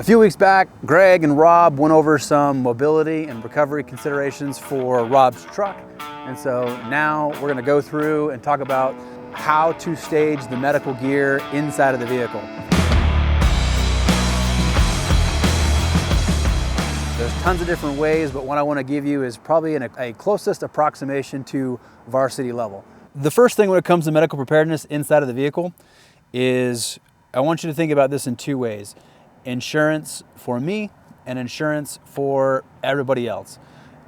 A few weeks back, Greg and Rob went over some mobility and recovery considerations for Rob's truck. And so now we're going to go through and talk about how to stage the medical gear inside of the vehicle. There's tons of different ways, but what I want to give you is probably a closest approximation to varsity level. The first thing when it comes to medical preparedness inside of the vehicle is I want you to think about this in two ways. Insurance for me and insurance for everybody else.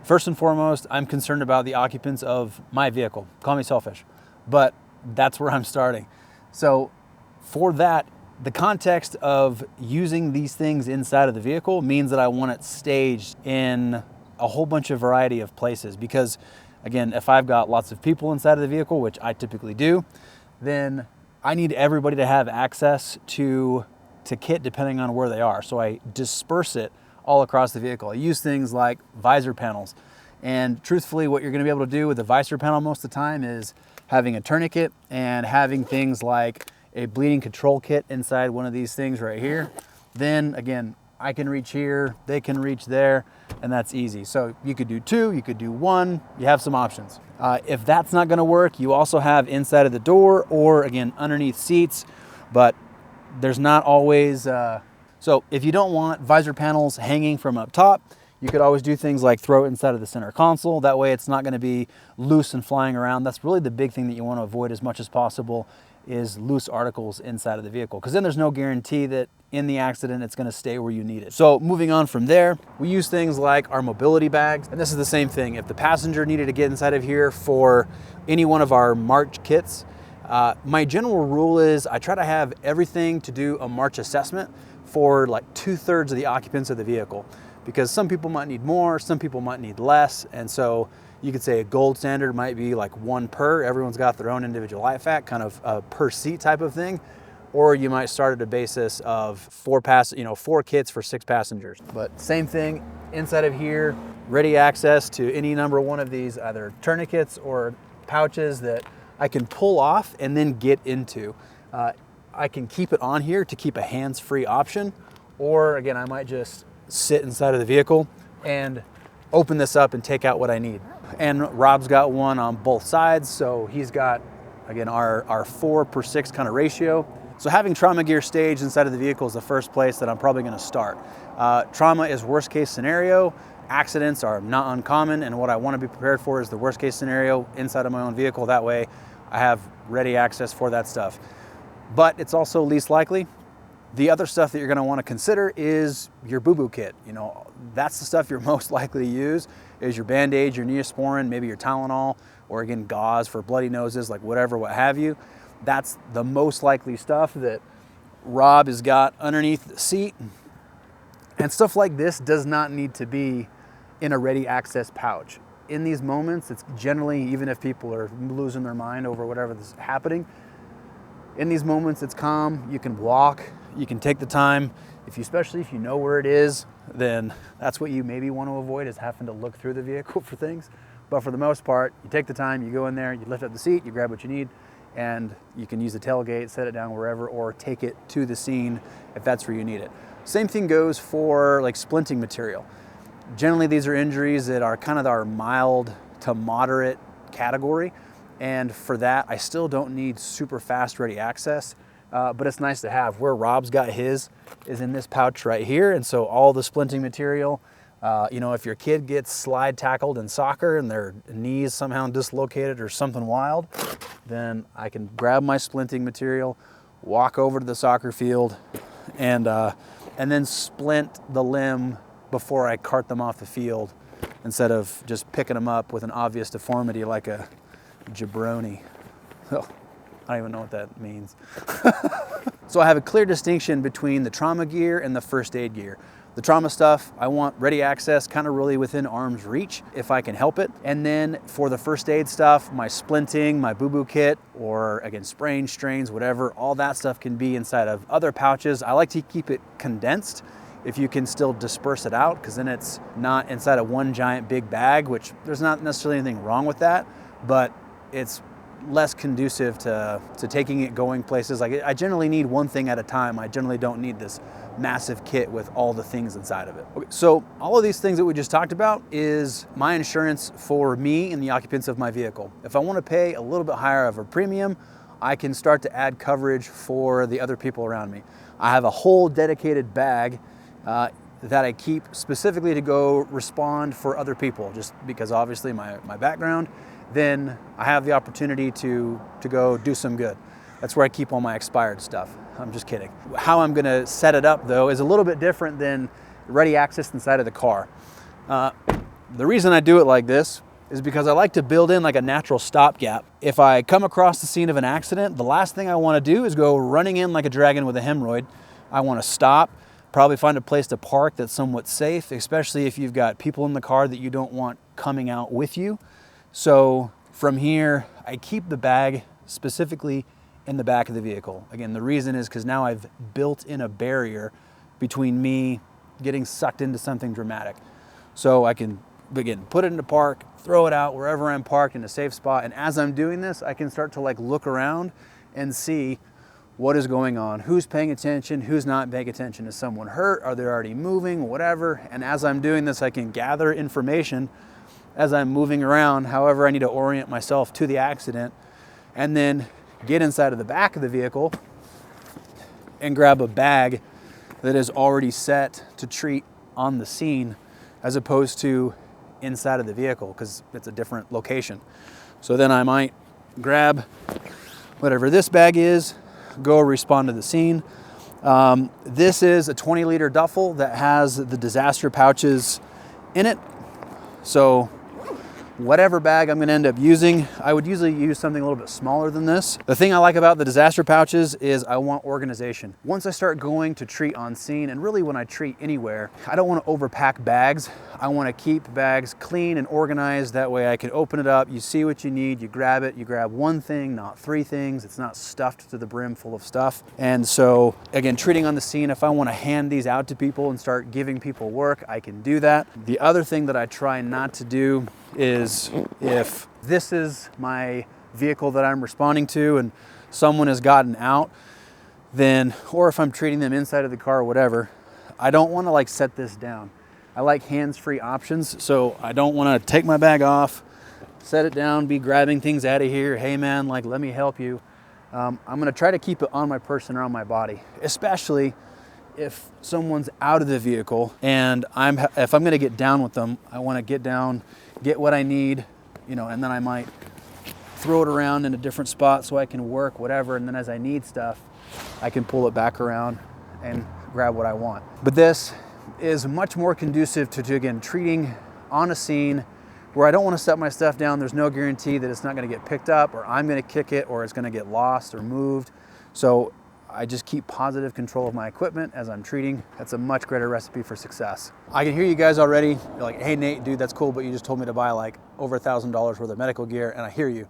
First and foremost, I'm concerned about the occupants of my vehicle. Call me selfish, but that's where I'm starting. So for that, the context of using these things inside of the vehicle means that I want it staged in a whole bunch of variety of places, because again, if I've got lots of people inside of the vehicle, which I typically do, then I need everybody to have access to kit depending on where they are. So I disperse it all across the vehicle. I use things like visor panels. And truthfully, what you're gonna be able to do with a visor panel most of the time is having a tourniquet and having things like a bleeding control kit inside one of these things right here. Then again, I can reach here, they can reach there, and that's easy. So you could do two, you could do one, you have some options. If that's not gonna work, you also have inside of the door or again, underneath seats, but there's not always, so if you don't want visor panels hanging from up top, you could always do things like throw it inside of the center console. That way it's not gonna be loose and flying around. That's really the big thing that you wanna avoid as much as possible is loose articles inside of the vehicle, because then there's no guarantee that in the accident it's gonna stay where you need it. So moving on from there, we use things like our mobility bags, and this is the same thing. If the passenger needed to get inside of here for any one of our March kits, my general rule is I try to have everything to do a March assessment for like 2/3 of the occupants of the vehicle, because some people might need more, some people might need less. And so you could say a gold standard might be like one per, everyone's got their own individual IFAC, kind of a per seat type of thing. Or you might start at a basis of four kits for 6 passengers. But same thing inside of here, ready access to any number one of these either tourniquets or pouches that I can pull off and then get into. I can keep it on here to keep a hands-free option, or again, I might just sit inside of the vehicle and open this up and take out what I need. And Rob's got one on both sides, so he's got, again, our 4/6 kind of ratio. So having trauma gear staged inside of the vehicle is the first place that I'm probably gonna start. Trauma is worst case scenario. Accidents are not uncommon, and what I wanna be prepared for is the worst case scenario inside of my own vehicle. That way I have ready access for that stuff. But it's also least likely. The other stuff that you're gonna wanna consider is your boo-boo kit. You know, that's the stuff you're most likely to use, is your Band-Aid, your Neosporin, maybe your Tylenol, or again, gauze for bloody noses, like whatever, what have you. That's the most likely stuff that Rob has got underneath the seat. And stuff like this does not need to be in a ready access pouch. In these moments, it's generally, even if people are losing their mind over whatever is happening, in these moments it's calm, you can walk, you can take the time. Especially if you know where it is, then that's what you maybe want to avoid, is having to look through the vehicle for things. But for the most part, you take the time, you go in there, you lift up the seat, you grab what you need, and you can use the tailgate, set it down wherever, or take it to the scene if that's where you need it. Same thing goes for like splinting material. Generally, these are injuries that are kind of our mild to moderate category. And for that, I still don't need super fast ready access, but it's nice to have. Where Rob's got his is in this pouch right here. And so all the splinting material, if your kid gets slide tackled in soccer and their knees somehow dislocated or something wild, then I can grab my splinting material, walk over to the soccer field, and then splint the limb before I cart them off the field, instead of just picking them up with an obvious deformity like a jabroni. Oh, I don't even know what that means. So I have a clear distinction between the trauma gear and the first aid gear. The trauma stuff, I want ready access, kind of really within arm's reach if I can help it. And then for the first aid stuff, my splinting, my boo-boo kit, or again, sprains, strains, whatever, all that stuff can be inside of other pouches. I like to keep it condensed if you can still disperse it out, because then it's not inside of one giant big bag, which there's not necessarily anything wrong with that, but it's less conducive to taking it going places. Like I generally need one thing at a time. I generally don't need this massive kit with all the things inside of it. Okay, so all of these things that we just talked about is my insurance for me and the occupants of my vehicle. If I want to pay a little bit higher of a premium, I can start to add coverage for the other people around me. I have a whole dedicated bag that I keep specifically to go respond for other people, just because obviously my background, then I have the opportunity to go do some good. That's where I keep all my expired stuff. I'm just kidding. How I'm gonna set it up though is a little bit different than ready access inside of the car. The reason I do it like this is because I like to build in like a natural stopgap. If I come across the scene of an accident, the last thing I wanna do is go running in like a dragon with a hemorrhoid. I wanna stop, probably find a place to park that's somewhat safe, especially if you've got people in the car that you don't want coming out with you. So from here, I keep the bag specifically in the back of the vehicle. Again, the reason is because now I've built in a barrier between me getting sucked into something dramatic. So I can, again, put it in the park, throw it out wherever I'm parked in a safe spot. And as I'm doing this, I can start to like look around and see what is going on, who's paying attention, who's not paying attention. Is someone hurt? Are they already moving? Whatever. And as I'm doing this, I can gather information as I'm moving around, however I need to orient myself to the accident, and then get inside of the back of the vehicle and grab a bag that is already set to treat on the scene as opposed to inside of the vehicle because it's a different location. So then I might grab whatever this bag is, go respond to the scene. This is a 20-liter duffel that has the disaster pouches in it. So whatever bag I'm gonna end up using, I would usually use something a little bit smaller than this. The thing I like about the disaster pouches is I want organization. Once I start going to treat on scene, and really when I treat anywhere, I don't wanna overpack bags. I wanna keep bags clean and organized. That way I can open it up, you see what you need, you grab it, you grab one thing, not three things. It's not stuffed to the brim full of stuff. And so again, treating on the scene, if I wanna hand these out to people and start giving people work, I can do that. The other thing that I try not to do is if this is my vehicle that I'm responding to and someone has gotten out, then, or if I'm treating them inside of the car or whatever, I don't want to like set this down. I like hands-free options, so I don't want to take my bag off, set it down, be grabbing things out of here. Hey man, like let me help you. I'm going to try to keep it on my person or on my body, especially if someone's out of the vehicle and if I'm going to get down with them, I want to get down, get what I need, you know, and then I might throw it around in a different spot so I can work, whatever. And then as I need stuff, I can pull it back around and grab what I want. But this is much more conducive to again, treating on a scene where I don't want to set my stuff down. There's no guarantee that it's not going to get picked up or I'm going to kick it or it's going to get lost or moved. So I just keep positive control of my equipment as I'm treating. That's a much greater recipe for success. I can hear you guys already. You're like, hey Nate, dude, that's cool, but you just told me to buy like over $1,000 worth of medical gear, and I hear you.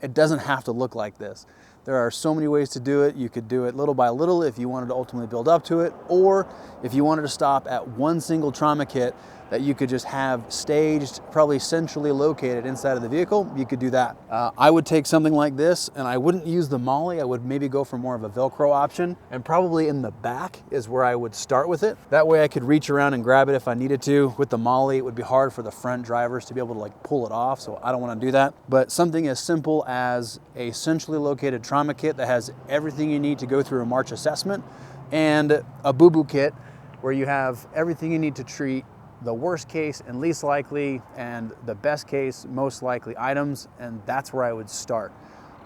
It doesn't have to look like this. There are so many ways to do it. You could do it little by little if you wanted to ultimately build up to it, or if you wanted to stop at one single trauma kit that you could just have staged, probably centrally located inside of the vehicle, you could do that. I would take something like this and I wouldn't use the MOLLE. I would maybe go for more of a Velcro option, and probably in the back is where I would start with it. That way I could reach around and grab it if I needed to. With the MOLLE, it would be hard for the front drivers to be able to like pull it off, so I don't want to do that. But something as simple as a centrally located trauma kit that has everything you need to go through a March assessment, and a boo-boo kit where you have everything you need to treat the worst case and least likely and the best case, most likely items, and that's where I would start.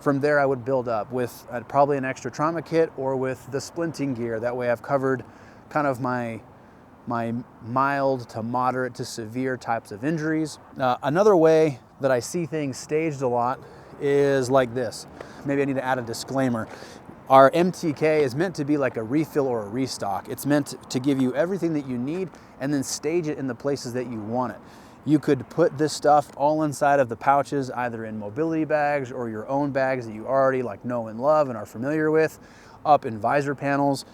From there, I would build up with probably an extra trauma kit or with the splinting gear. That way I've covered kind of my mild to moderate to severe types of injuries. Another way that I see things staged a lot is like this. Maybe I need to add a disclaimer. Our MTK is meant to be like a refill or a restock. It's meant to give you everything that you need and then stage it in the places that you want it. You could put this stuff all inside of the pouches, either in mobility bags or your own bags that you already like know and love and are familiar with, up in visor panels.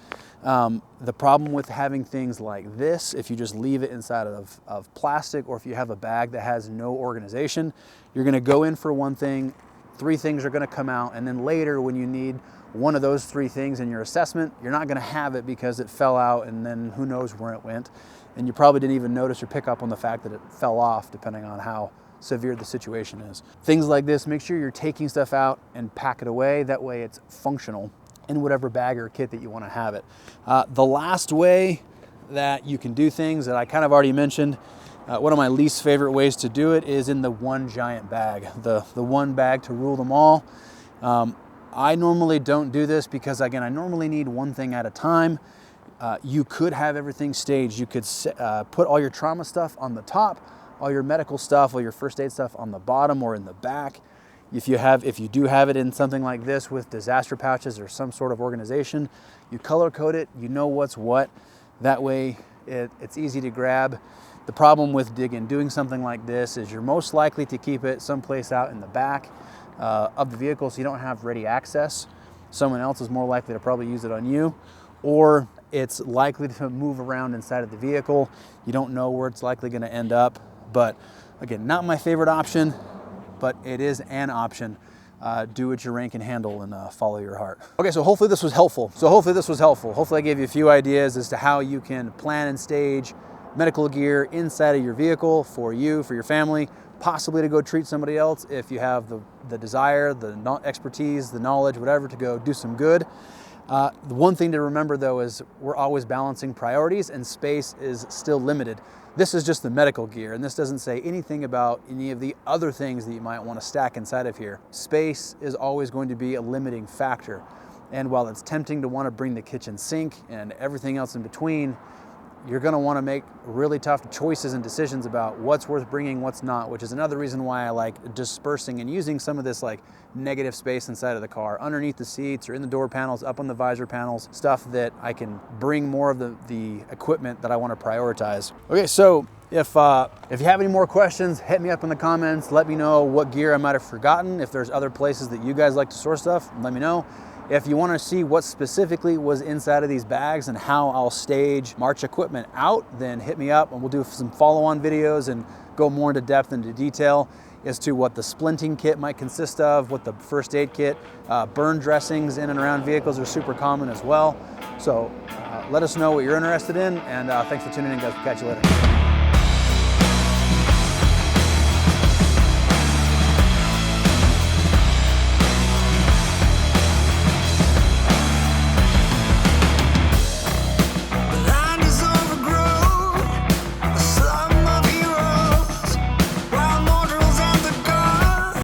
The problem with having things like this, if you just leave it inside of plastic, or if you have a bag that has no organization, you're gonna go in for one thing, 3 things are gonna come out, and then later when you need one of those 3 things in your assessment, you're not gonna have it because it fell out and then who knows where it went. And you probably didn't even notice or pick up on the fact that it fell off, depending on how severe the situation is. Things like this, make sure you're taking stuff out and pack it away. That way it's functional in whatever bag or kit that you wanna have it. The last way that you can do things that I kind of already mentioned, one of my least favorite ways to do it is in the one giant bag, the one bag to rule them all. I normally don't do this because, again, I normally need one thing at a time. You could have everything staged. You could put all your trauma stuff on the top, all your medical stuff, all your first aid stuff on the bottom or in the back. If you do have it in something like this with disaster pouches or some sort of organization, you color code it, you know what's what. That way it's easy to grab. The problem with doing something like this is you're most likely to keep it someplace out in the back of the vehicle so you don't have ready access. Someone else is more likely to probably use it on you, or it's likely to move around inside of the vehicle. You don't know where it's likely going to end up. But again, not my favorite option, but it is an option. Do what your rank can handle and follow your heart. Okay, so hopefully this was helpful. Hopefully I gave you a few ideas as to how you can plan and stage medical gear inside of your vehicle for you, for your family, possibly to go treat somebody else if you have the desire, the expertise, the knowledge, whatever, to go do some good. The one thing to remember though is we're always balancing priorities and space is still limited. This is just the medical gear, and this doesn't say anything about any of the other things that you might want to stack inside of here. Space is always going to be a limiting factor. And while it's tempting to want to bring the kitchen sink and everything else in between, you're going to want to make really tough choices and decisions about what's worth bringing, what's not, which is another reason why I like dispersing and using some of this like negative space inside of the car, underneath the seats or in the door panels, up on the visor panels, stuff that I can bring more of the equipment that I want to prioritize. Okay, so if you have any more questions, hit me up in the comments. Let me know what gear I might have forgotten. If there's other places that you guys like to source stuff, let me know. If you want to see what specifically was inside of these bags and how I'll stage March equipment out, then hit me up and we'll do some follow-on videos and go more into depth into detail as to what the splinting kit might consist of, what the first aid kit, burn dressings in and around vehicles are super common as well. So let us know what you're interested in, and thanks for tuning in, guys. We'll catch you later.